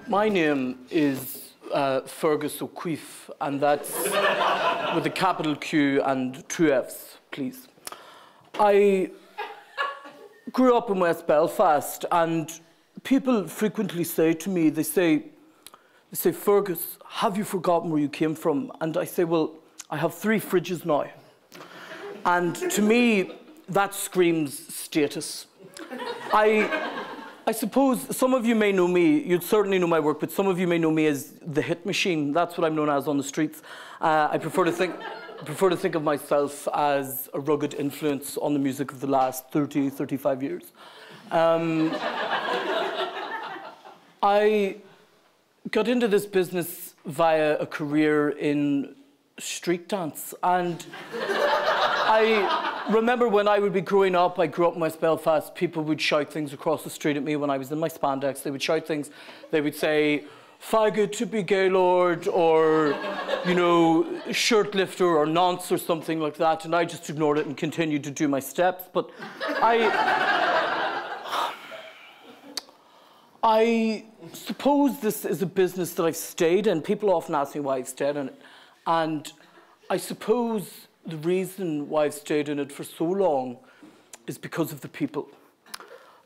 My name is Fergus O'Keefe, and that's with a capital Q and two F's, please. I grew up in West Belfast, and people frequently say to me, they say, Fergus, have you forgotten where you came from? And I say, well, I have 3 fridges now. And to me, that screams status. I suppose some of you may know me, you'd certainly know my work, but some of you may know me as the hit machine. That's what I'm known as on the streets. I prefer to think of myself as a rugged influence on the music of the last 30, 35 years. I got into this business via a career in street dance, and I remember when I would be growing up, I grew up in West Belfast, people would shout things across the street at me when I was in my spandex. They would shout things, they would say, faggot to be Gaylord, or, you know, shirt lifter or nonce or something like that, and I just ignored it and continued to do my steps. But I suppose this is a business that I've stayed in. People often ask me why I've stayed in it, and I suppose the reason why I've stayed in it for so long is because of the people.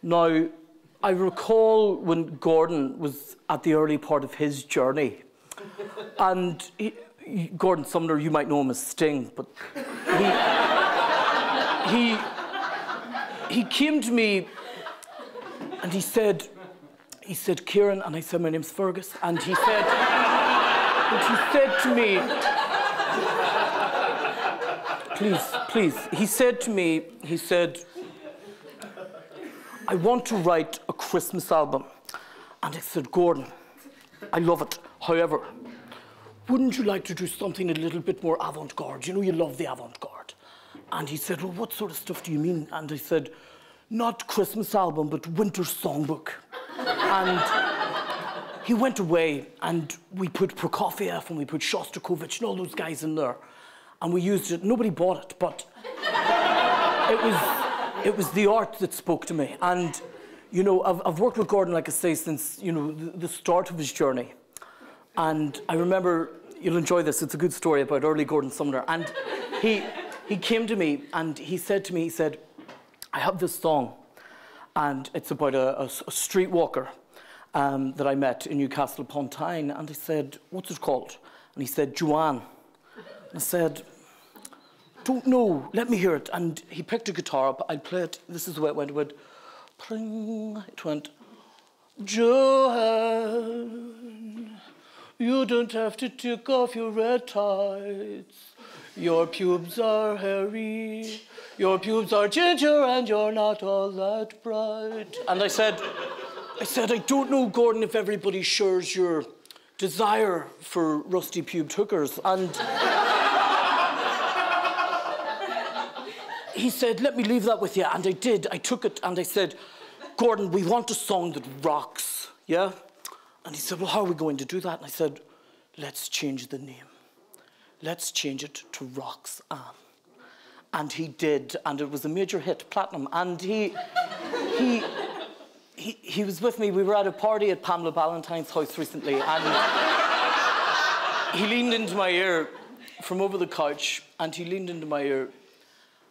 Now, I recall when Gordon was at the early part of his journey, and Gordon Sumner, you might know him as Sting, but he came to me and he said, Kieran, and I said, my name's Fergus, and he said to me, please, he said to me, I want to write a Christmas album. And I said, Gordon, I love it. However, wouldn't you like to do something a little bit more avant-garde? You know, you love the avant-garde. And he said, well, what sort of stuff do you mean? And I said, not Christmas album, but winter songbook. And he went away, and we put Prokofiev and we put Shostakovich and all those guys in there. And we used it. Nobody bought it, but it was the art that spoke to me. And, you know, I've worked with Gordon, like I say, since, you know, the start of his journey. And I remember, you'll enjoy this, it's a good story about early Gordon Sumner. And he came to me and he said to me, he said, I have this song, and it's about a streetwalker that I met in Newcastle upon Tyne. And I said, what's it called? And he said, Joanne. I said, don't know, let me hear it. And he picked a guitar up, I'd play it. This is the way it went. It went, pling. It went, Joanne, you don't have to take off your red tights. Your pubes are hairy, your pubes are ginger, and you're not all that bright. And I said, I don't know, Gordon, if everybody shares your desire for rusty-pubed hookers. And he said, let me leave that with you. And I did. I took it and I said, Gordon, we want a song that rocks, yeah? And he said, well, how are we going to do that? And I said, let's change the name. Let's change it to Roxanne. And he did, and it was a major hit, platinum. And he was with me. We were at a party at Pamela Ballantyne's house recently, and he leaned into my ear from over the couch, and he leaned into my ear,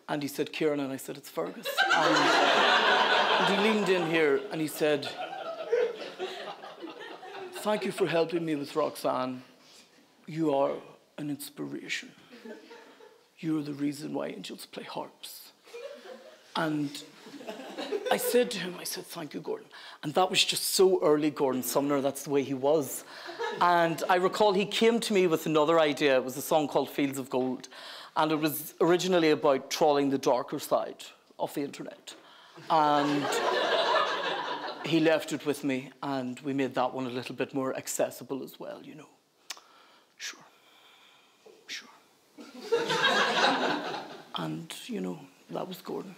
and he said, Kieran, and I said, it's Fergus. And he leaned in here, and he said, thank you for helping me with Roxanne. You are an inspiration. You're the reason why angels play harps. And I said to him, I said, thank you, Gordon. And that was just so early Gordon Sumner, that's the way he was. And I recall he came to me with another idea. It was a song called Fields of Gold. And it was originally about trawling the darker side of the internet. And he left it with me, and we made that one a little bit more accessible as well, you know. Sure. And, you know, that was Gordon.